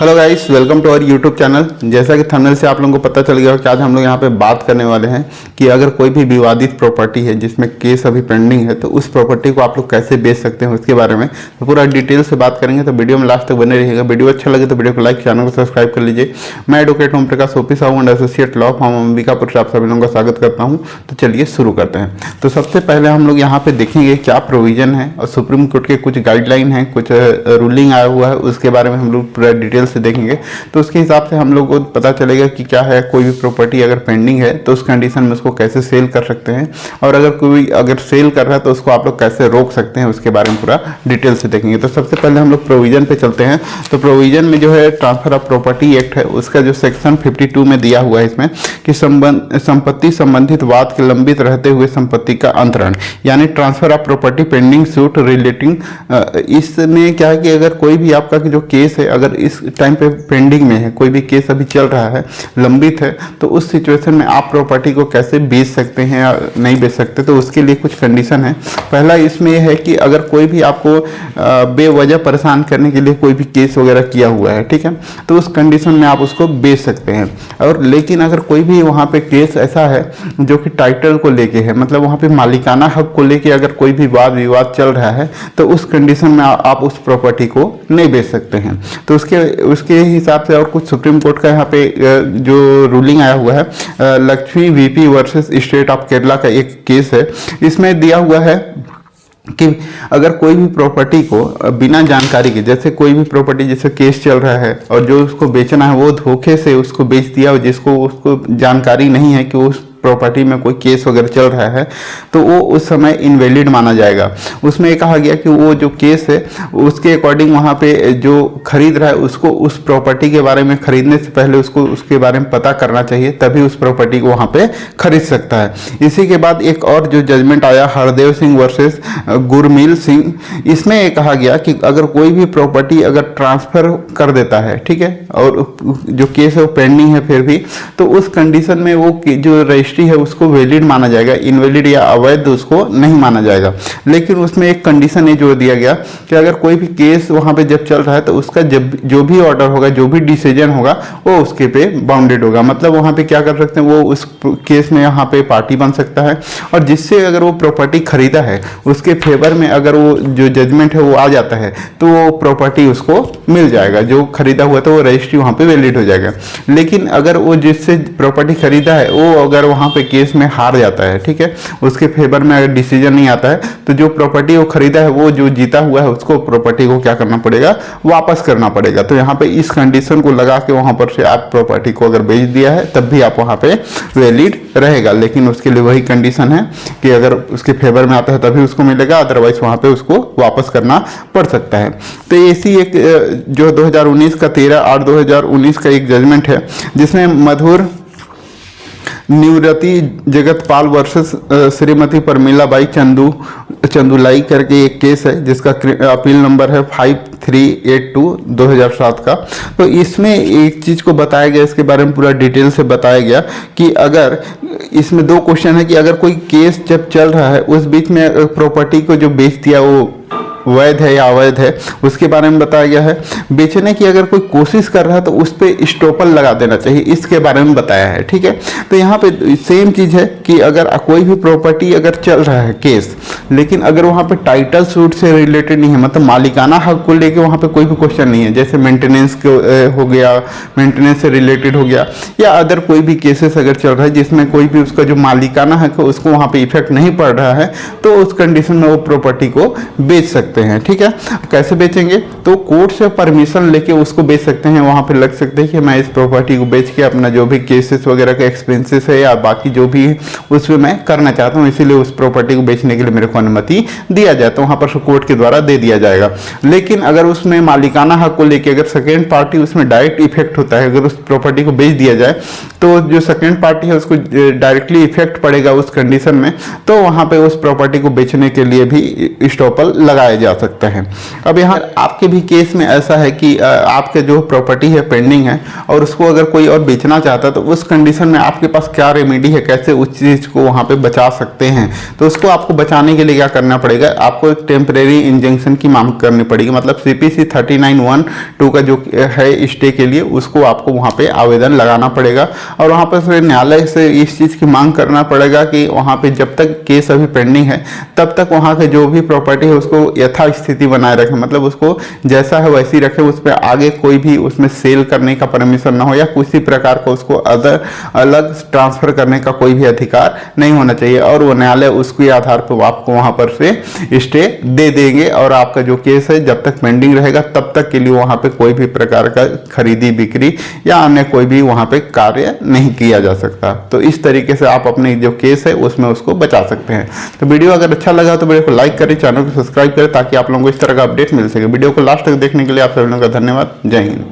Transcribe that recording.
Hello guys, welcome to our YouTube channel. जैसा कि thumbnail से आप लोगों को पता चल गया कि आज हम लोग यहाँ पे बात करने वाले हैं कि अगर कोई भी विवादित प्रॉपर्टी है जिसमें केस अभी पेंडिंग है तो उस प्रॉपर्टी को आप लोग कैसे बेच सकते हैं उसके बारे में तो पूरा डिटेल से बात करेंगे। तो वीडियो में लास्ट तक बने रहिएगा। वीडियो अच्छा लगे तो वीडियो को लाइक, चैनल को सब्सक्राइब कर लीजिए। मैं advocate Om Prakash, office Sahu and associate law firm Ambikapur से आप सभी लोगों का स्वागत करता हूँ। तो चलिए शुरू करते हैं। तो सबसे पहले हम लोग यहाँ पे देखेंगे क्या प्रोविजन है और सुप्रीम कोर्ट के कुछ गाइडलाइन है, कुछ रूलिंग आया हुआ है, उसके बारे में हम लोग पूरा डिटेल से देखेंगे। तो उसके हिसाब से हम लोग को पता चलेगा कि क्या है, कोई भी प्रॉपर्टी अगर पेंडिंग है तो उस कंडीशन में उसको कैसे सेल कर सकते हैं, और अगर सेल कर रहा है तो उसको आप लोग कैसे रोक सकते हैं, उसके बारे में पूरा डिटेल से देखेंगे। तो सबसे पहले हम लोग प्रोविजन पे चलते हैं। तो प्रोविजन में जो है ट्रांसफर ऑफ प्रॉपर्टी एक्ट है, उसका जो सेक्शन 52 में दिया हुआ है इसमें कि संपत्ति संबंधित वाद के लंबित रहते हुए संपत्ति का अंतरण, यानी transfer of property pending suit relating. इसमें क्या है कि अगर कोई भी आपका जो केस है अगर इस टाइम पे पेंडिंग में है, कोई भी केस अभी चल रहा है, लंबित है, तो उस सिचुएशन में आप प्रॉपर्टी को कैसे बेच सकते हैं या नहीं बेच सकते। तो उसके लिए कुछ कंडीशन है। पहला इसमें यह है कि अगर कोई भी आपको बेवजह परेशान करने के लिए कोई भी केस वगैरह किया हुआ है, ठीक है, तो उस कंडीशन में आप उसको बेच सकते हैं। और लेकिन अगर कोई भी वहाँ पे केस ऐसा है जो कि टाइटल को लेके है, मतलब वहाँ पे मालिकाना हक को लेके अगर कोई भी वाद विवाद चल रहा है, तो उस कंडीशन में आप उस प्रॉपर्टी को नहीं बेच सकते हैं। तो उसके हिसाब से और कुछ सुप्रीम कोर्ट का यहाँ पे जो रूलिंग आया हुआ है, Lakshmi VP versus state of Kerala का एक केस है। इसमें दिया हुआ है कि अगर कोई भी प्रॉपर्टी को बिना जानकारी के, जैसे कोई भी प्रॉपर्टी जैसे केस चल रहा है और जो उसको बेचना है वो धोखे से उसको बेच दिया, और जिसको उसको जानकारी नहीं है कि उस प्रॉपर्टी में कोई केस वगैरह चल रहा है, तो वो उस समय इनवैलिड माना जाएगा। उसमें ये कहा गया कि वो जो केस है उसके अकॉर्डिंग वहाँ पे जो खरीद रहा है उसको उस प्रॉपर्टी के बारे में खरीदने से पहले उसको उसके बारे में पता करना चाहिए, तभी उस प्रॉपर्टी को वहाँ पे खरीद सकता है। इसी के बाद एक और जो जजमेंट आया, हरदेव सिंह वर्सेस गुरमील सिंह, इसमें ये कहा गया कि अगर कोई भी प्रॉपर्टी अगर ट्रांसफर कर देता है, ठीक है, और जो केस है वो पेंडिंग है फिर भी, तो उस कंडीशन में वो जो रजिस्ट्री है उसको वैलिड माना जाएगा, इनवैलिड या अवैध उसको नहीं माना जाएगा। लेकिन उसमें एक कंडीशन है जो दिया गया कि अगर कोई भी केस वहां पे जब चल रहा है तो उसका जब जो भी ऑर्डर होगा, जो भी डिसीजन होगा, वो उसके पे बाउंडेड होगा। मतलब वहां पे क्या कर सकते हैं, वो उस केस में यहाँ पे पार्टी बन सकता है, और जिससे अगर वो प्रॉपर्टी खरीदा है उसके फेवर में अगर वो जो जजमेंट है वो आ जाता है तो वो प्रॉपर्टी उसको मिल जाएगा, जो खरीदा हुआ तो वो रजिस्ट्री वहां पे वैलिड हो जाएगा। लेकिन अगर वो जिससे प्रॉपर्टी खरीदा है वो अगर वहां पे केस में हार जाता है, ठीक है, उसके फेवर में अगर डिसीजन नहीं आता है, तो जो प्रॉपर्टी वो खरीदा है वो जो जीता हुआ है उसको प्रॉपर्टी को क्या करना पड़ेगा, वापस करना पड़ेगा। तो यहाँ पे इस कंडीशन को लगा के वहां पर से आप प्रॉपर्टी को अगर बेच दिया है तब भी आप वहां पे वैलिड रहेगा। लेकिन उसके लिए वही कंडीशन है कि अगर उसके फेवर में आता है तभी उसको मिलेगा, अदरवाइज वहां पे उसको वापस करना पड़ सकता है। तो ऐसी एक जो 2019 का 13/8/2019 का एक जजमेंट है जिसमें मधुर निवृत्ति जगतपाल वर्सेस श्रीमती परमिलाबाई चंदुलाई करके एक केस है जिसका अपील नंबर है 5382/2007 का। तो इसमें एक चीज को बताया गया, इसके बारे में पूरा डिटेल से बताया गया कि अगर इसमें दो क्वेश्चन है कि अगर कोई केस जब चल रहा है उस बीच में प्रॉपर्टी को जो बेच दिया वो वैध है या अवैध है, उसके बारे में बताया गया है। बेचने की अगर कोई कोशिश कर रहा है तो उस पर स्टॉपर लगा देना चाहिए, इसके बारे में बताया है, ठीक है। तो यहाँ पे सेम चीज़ है कि अगर कोई भी प्रॉपर्टी अगर चल रहा है केस, लेकिन अगर वहाँ पे टाइटल सूट से रिलेटेड नहीं है, मतलब मालिकाना हक को लेके वहाँ पे कोई भी क्वेश्चन नहीं है, जैसे मेंटेनेंस हो गया, मेंटेनेंस से रिलेटेड हो गया, या अदर कोई भी केसेस अगर चल रहा है जिसमें कोई भी उसका जो मालिकाना हक है उसको वहाँ पे इफेक्ट नहीं पड़ रहा है, तो उस कंडीशन में वो प्रॉपर्टी को बेच सकते हैं, ठीक है। कैसे बेचेंगे, तो कोर्ट से परमिशन लेके उसको बेच सकते हैं। वहां पे लग सकते हैं कि मैं इस प्रॉपर्टी को बेच के अपना जो भी केसेस वगैरह का एक्सपेंसेस है या बाकी जो भी है उसमें मैं करना चाहता हूं, इसीलिए उस प्रॉपर्टी को बेचने के लिए मेरे को अनुमति दिया जाए, तो वहां पर कोर्ट के द्वारा दे दिया जाएगा। लेकिन अगर उसमें मालिकाना हक को लेके अगर सेकेंड पार्टी उसमें डायरेक्ट इफेक्ट होता है, अगर उस प्रॉपर्टी को बेच दिया जाए तो जो सेकेंड पार्टी है उसको डायरेक्टली इफेक्ट पड़ेगा उस कंडीशन में, तो वहां पे उस प्रॉपर्टी को बेचने के लिए भी स्टॉपर लगाया जा सकता है। अब यहाँ आपके भी केस में ऐसा है कि आपके जो प्रॉपर्टी है पेंडिंग है और उसको अगर कोई और बेचना चाहता है, तो उस कंडीशन में आपके पास क्या रेमेडी है, कैसे उस चीज़ को वहाँ पे बचा सकते हैं। तो उसको आपको बचाने के लिए क्या करना पड़ेगा, आपको एक टेम्परेरी इंजंक्शन की मांग करनी पड़ेगी, मतलब CPC 39(1)(2) का जो है स्टे के लिए, उसको आपको वहाँ पे आवेदन लगाना पड़ेगा और वहाँ पर फिर न्यायालय से इस चीज़ की मांग करना पड़ेगा कि वहाँ पे जब तक केस अभी पेंडिंग है तब तक वहाँ के जो भी प्रॉपर्टी है उसको यथास्थिति बनाए रखें, मतलब उसको जैसा है वैसी रखें, उस पर आगे कोई भी उसमें सेल करने का परमिशन ना हो या किसी प्रकार का उसको अलग ट्रांसफर करने का कोई भी अधिकार नहीं होना चाहिए। और वो न्यायालय उसके आधार पर आपको वहाँ पर से स्टे दे देंगे और आपका जो केस है जब तक पेंडिंग रहेगा तब तक के लिए वहाँ पे कोई भी प्रकार का खरीदी बिक्री या अन्य कोई भी वहाँ पे कार्य नहीं किया जा सकता। तो इस तरीके से आप अपने जो केस है उसमें उसको बचा सकते हैं। तो वीडियो अगर अच्छा लगा तो वीडियो को लाइक करें, चैनल को सब्सक्राइब करें ताकि आप लोगों को इस तरह का अपडेट मिल सके। वीडियो को लास्ट तक देखने के लिए आप सभी लोगों का धन्यवाद। जय हिंद।